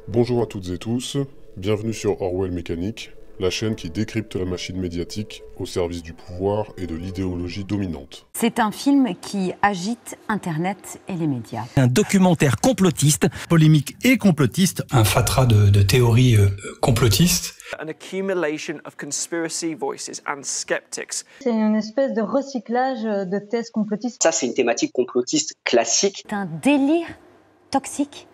Bonjour à toutes et tous, bienvenue sur Orwell Mécanique, la chaîne qui décrypte la machine médiatique au service du pouvoir et de l'idéologie dominante. C'est un film qui agite Internet et les médias. Un documentaire complotiste, polémique et complotiste, un fatras de théories complotistes. An accumulation of conspiracy voices and skeptics. C'est une espèce de recyclage de thèses complotistes. Ça, c'est une thématique complotiste classique. C'est un délire toxique.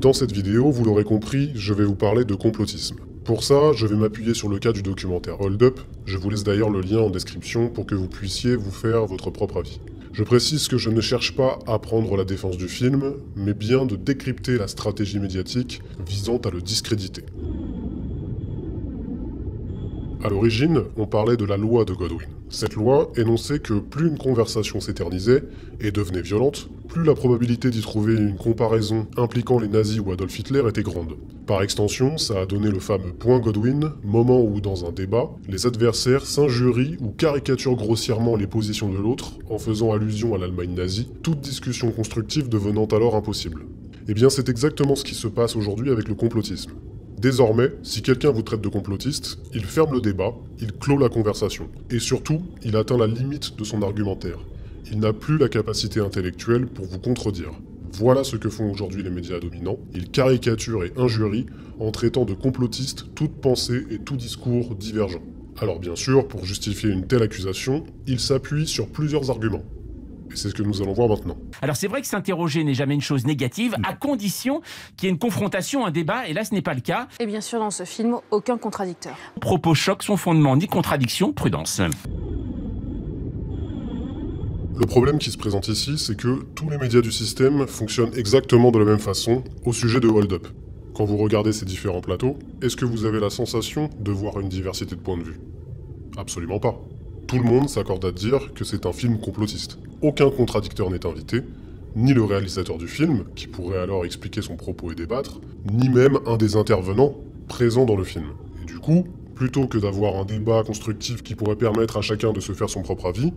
Dans cette vidéo, vous l'aurez compris, je vais vous parler de complotisme. Pour ça, je vais m'appuyer sur le cas du documentaire Hold Up. Je vous laisse d'ailleurs le lien en description pour que vous puissiez vous faire votre propre avis. Je précise que je ne cherche pas à prendre la défense du film, mais bien de décrypter la stratégie médiatique visant à le discréditer. À l'origine, on parlait de la loi de Godwin. Cette loi énonçait que plus une conversation s'éternisait et devenait violente, plus la probabilité d'y trouver une comparaison impliquant les nazis ou Adolf Hitler était grande. Par extension, ça a donné le fameux point Godwin, moment où, dans un débat, les adversaires s'injurient ou caricaturent grossièrement les positions de l'autre en faisant allusion à l'Allemagne nazie, toute discussion constructive devenant alors impossible. Eh bien, c'est exactement ce qui se passe aujourd'hui avec le complotisme. Désormais, si quelqu'un vous traite de complotiste, il ferme le débat, il clôt la conversation. Et surtout, il atteint la limite de son argumentaire. Il n'a plus la capacité intellectuelle pour vous contredire. Voilà ce que font aujourd'hui les médias dominants. Ils caricaturent et injurient en traitant de complotistes toute pensée et tout discours divergent. Alors bien sûr, pour justifier une telle accusation, ils s'appuient sur plusieurs arguments. Et c'est ce que nous allons voir maintenant. Alors c'est vrai que s'interroger n'est jamais une chose négative, à condition qu'il y ait une confrontation, un débat, et là ce n'est pas le cas. Et bien sûr dans ce film, aucun contradicteur. Propos choc, son fondement, ni contradiction, prudence. Le problème qui se présente ici, c'est que tous les médias du système fonctionnent exactement de la même façon au sujet de Hold Up. Quand vous regardez ces différents plateaux, est-ce que vous avez la sensation de voir une diversité de points de vue? Absolument pas. Tout le monde s'accorde à dire que c'est un film complotiste. Aucun contradicteur n'est invité, ni le réalisateur du film, qui pourrait alors expliquer son propos et débattre, ni même un des intervenants présents dans le film. Et du coup, plutôt que d'avoir un débat constructif qui pourrait permettre à chacun de se faire son propre avis,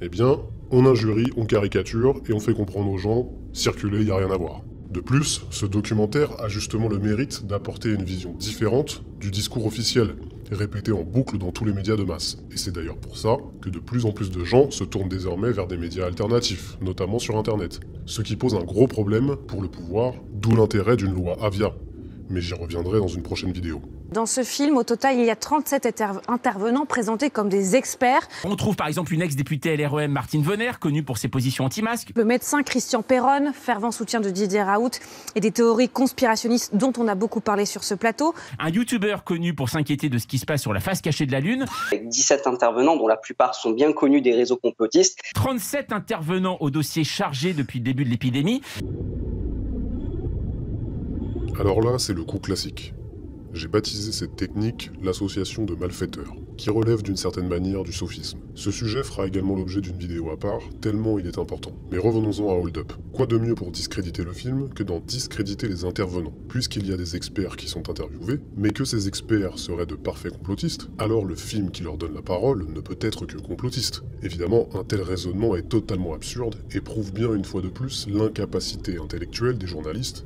eh bien, on injurie, on caricature et on fait comprendre aux gens « circuler, y a rien à voir ». De plus, ce documentaire a justement le mérite d'apporter une vision différente du discours officiel, répété en boucle dans tous les médias de masse. Et c'est d'ailleurs pour ça que de plus en plus de gens se tournent désormais vers des médias alternatifs, notamment sur Internet. Ce qui pose un gros problème pour le pouvoir, d'où l'intérêt d'une loi Avia. Mais j'y reviendrai dans une prochaine vidéo. Dans ce film, au total, il y a 37 intervenants présentés comme des experts. On trouve par exemple une ex-députée LREM, Martine Vonner, connue pour ses positions anti-masques. Le médecin Christian Perron, fervent soutien de Didier Raoult et des théories conspirationnistes dont on a beaucoup parlé sur ce plateau. Un youtubeur connu pour s'inquiéter de ce qui se passe sur la face cachée de la Lune. Avec 17 intervenants dont la plupart sont bien connus des réseaux complotistes. 37 intervenants au dossier chargé depuis le début de l'épidémie. Alors là, c'est le coup classique. J'ai baptisé cette technique l'association de malfaiteurs, qui relève d'une certaine manière du sophisme. Ce sujet fera également l'objet d'une vidéo à part, tellement il est important. Mais revenons-en à Hold Up. Quoi de mieux pour discréditer le film que d'en discréditer les intervenants? Puisqu'il y a des experts qui sont interviewés, mais que ces experts seraient de parfaits complotistes, alors le film qui leur donne la parole ne peut être que complotiste. Évidemment, un tel raisonnement est totalement absurde et prouve bien une fois de plus l'incapacité intellectuelle des journalistes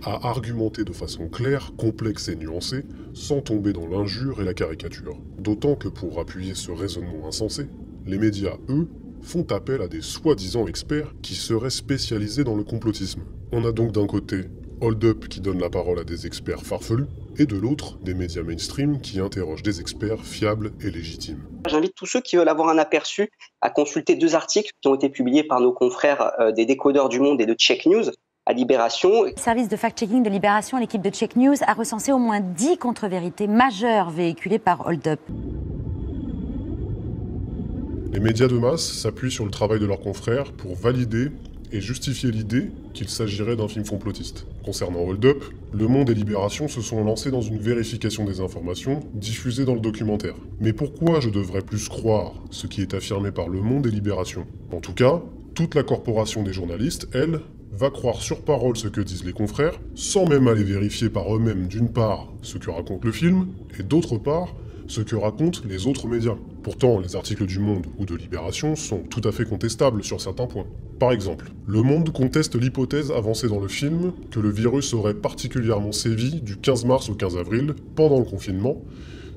à argumenter de façon claire, complexe et nuancée, sans tomber dans l'injure et la caricature. D'autant que pour appuyer ce raisonnement insensé, les médias, eux, font appel à des soi-disant experts qui seraient spécialisés dans le complotisme. On a donc d'un côté Hold Up qui donne la parole à des experts farfelus, et de l'autre, des médias mainstream qui interrogent des experts fiables et légitimes. J'invite tous ceux qui veulent avoir un aperçu à consulter 2 articles qui ont été publiés par nos confrères des Décodeurs du Monde et de Check News, à Libération. Le service de fact-checking de Libération, l'équipe de Check News, a recensé au moins 10 contre-vérités majeures véhiculées par Hold Up. Les médias de masse s'appuient sur le travail de leurs confrères pour valider et justifier l'idée qu'il s'agirait d'un film complotiste. Concernant Hold Up, Le Monde et Libération se sont lancés dans une vérification des informations diffusées dans le documentaire. Mais pourquoi je devrais plus croire ce qui est affirmé par Le Monde et Libération? En tout cas, toute la corporation des journalistes, elle, va croire sur parole ce que disent les confrères, sans même aller vérifier par eux-mêmes d'une part ce que raconte le film, et d'autre part ce que racontent les autres médias. Pourtant, les articles du Monde ou de Libération sont tout à fait contestables sur certains points. Par exemple, Le Monde conteste l'hypothèse avancée dans le film que le virus aurait particulièrement sévi du 15 mars au 15 avril, pendant le confinement,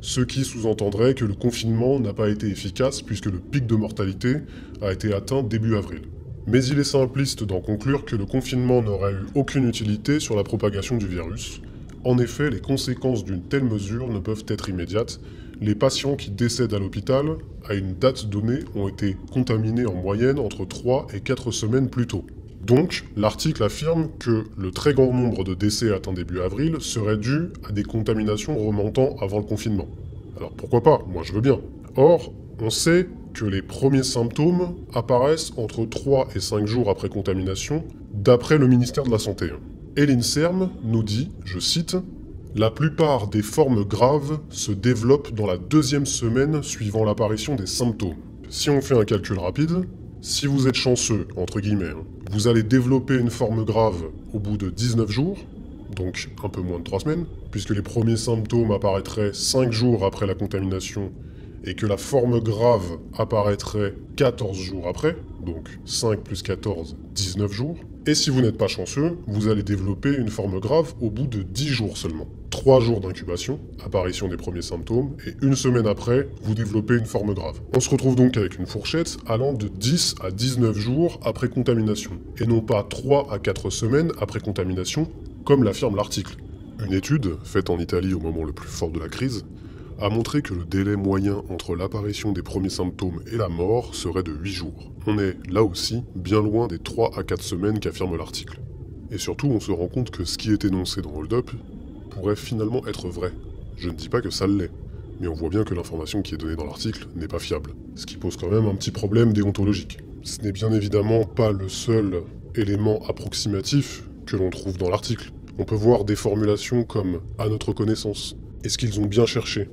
ce qui sous-entendrait que le confinement n'a pas été efficace puisque le pic de mortalité a été atteint début avril. Mais il est simpliste d'en conclure que le confinement n'aurait eu aucune utilité sur la propagation du virus. En effet, les conséquences d'une telle mesure ne peuvent être immédiates. Les patients qui décèdent à l'hôpital, à une date donnée, ont été contaminés en moyenne entre 3 et 4 semaines plus tôt. Donc, l'article affirme que le très grand nombre de décès atteints début avril serait dû à des contaminations remontant avant le confinement. Alors pourquoi pas, moi je veux bien. Or, on sait que les premiers symptômes apparaissent entre 3 et 5 jours après contamination, d'après le ministère de la Santé. Et l'INSERM nous dit, je cite, « La plupart des formes graves se développent dans la 2e semaine suivant l'apparition des symptômes. » Si on fait un calcul rapide, si vous êtes chanceux, entre guillemets, vous allez développer une forme grave au bout de 19 jours, donc un peu moins de 3 semaines, puisque les premiers symptômes apparaîtraient 5 jours après la contamination, et que la forme grave apparaîtrait 14 jours après, donc 5 plus 14, 19 jours. Et si vous n'êtes pas chanceux, vous allez développer une forme grave au bout de 10 jours seulement. 3 jours d'incubation, apparition des premiers symptômes, et 1 semaine après, vous développez une forme grave. On se retrouve donc avec une fourchette allant de 10 à 19 jours après contamination, et non pas 3 à 4 semaines après contamination, comme l'affirme l'article. Une étude, faite en Italie au moment le plus fort de la crise, a montré que le délai moyen entre l'apparition des premiers symptômes et la mort serait de 8 jours. On est, là aussi, bien loin des 3 à 4 semaines qu'affirme l'article. Et surtout, on se rend compte que ce qui est énoncé dans Hold Up pourrait finalement être vrai. Je ne dis pas que ça l'est, mais on voit bien que l'information qui est donnée dans l'article n'est pas fiable, ce qui pose quand même un petit problème déontologique. Ce n'est bien évidemment pas le seul élément approximatif que l'on trouve dans l'article. On peut voir des formulations comme « à notre connaissance ». Est-ce qu'ils ont bien cherché ?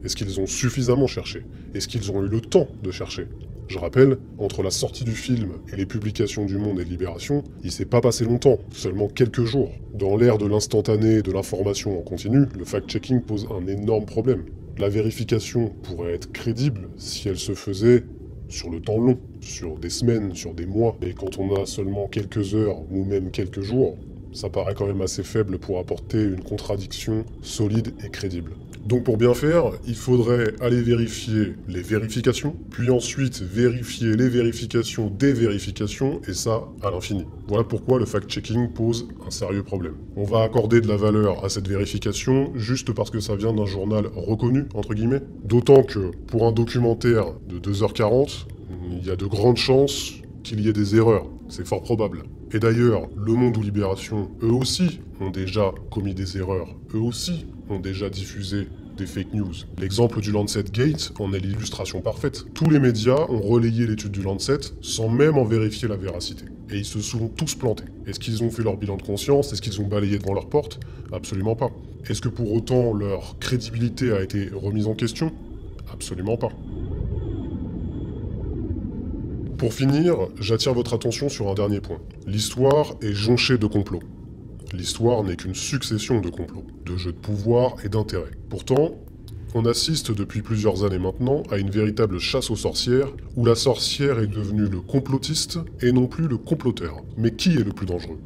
Est-ce qu'ils ont suffisamment cherché? Est-ce qu'ils ont eu le temps de chercher? Je rappelle, entre la sortie du film et les publications du Monde et de Libération, il s'est pas passé longtemps, seulement quelques jours. Dans l'ère de l'instantané et de l'information en continu, le fact-checking pose un énorme problème. La vérification pourrait être crédible si elle se faisait sur le temps long, sur des semaines, sur des mois. Et quand on a seulement quelques heures ou même quelques jours, ça paraît quand même assez faible pour apporter une contradiction solide et crédible. Donc pour bien faire, il faudrait aller vérifier les vérifications, puis ensuite vérifier les vérifications des vérifications, et ça à l'infini. Voilà pourquoi le fact-checking pose un sérieux problème. On va accorder de la valeur à cette vérification juste parce que ça vient d'un journal reconnu, entre guillemets. D'autant que pour un documentaire de 2h40, il y a de grandes chances qu'il y ait des erreurs. C'est fort probable. Et d'ailleurs, Le Monde ou Libération, eux aussi, ont déjà commis des erreurs. Eux aussi ont déjà diffusé des fake news. L'exemple du Lancet Gate en est l'illustration parfaite. Tous les médias ont relayé l'étude du Lancet sans même en vérifier la véracité. Et ils se sont tous plantés. Est-ce qu'ils ont fait leur bilan de conscience? Est-ce qu'ils ont balayé devant leur porte? Absolument pas. Est-ce que pour autant leur crédibilité a été remise en question? Absolument pas. Pour finir, j'attire votre attention sur un dernier point. L'histoire est jonchée de complots. L'histoire n'est qu'une succession de complots, de jeux de pouvoir et d'intérêts. Pourtant, on assiste depuis plusieurs années maintenant à une véritable chasse aux sorcières, où la sorcière est devenue le complotiste et non plus le comploteur. Mais qui est le plus dangereux?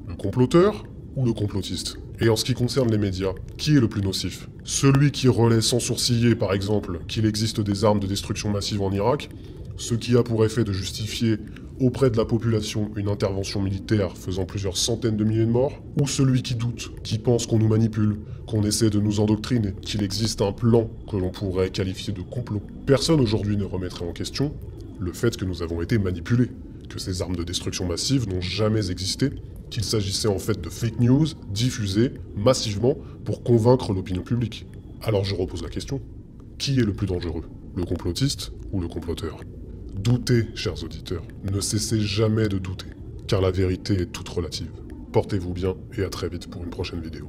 Le comploteur ou le complotiste? Et en ce qui concerne les médias, qui est le plus nocif? Celui qui relaie sans sourciller, par exemple, qu'il existe des armes de destruction massive en Irak, ce qui a pour effet de justifier auprès de la population une intervention militaire faisant plusieurs centaines de milliers de morts, ou celui qui doute, qui pense qu'on nous manipule, qu'on essaie de nous endoctriner, qu'il existe un plan que l'on pourrait qualifier de complot. Personne aujourd'hui ne remettrait en question le fait que nous avons été manipulés, que ces armes de destruction massive n'ont jamais existé, qu'il s'agissait en fait de fake news diffusées massivement pour convaincre l'opinion publique. Alors je repose la question, qui est le plus dangereux? Le complotiste ou le comploteur? Doutez, chers auditeurs, ne cessez jamais de douter, car la vérité est toute relative. Portez-vous bien et à très vite pour une prochaine vidéo.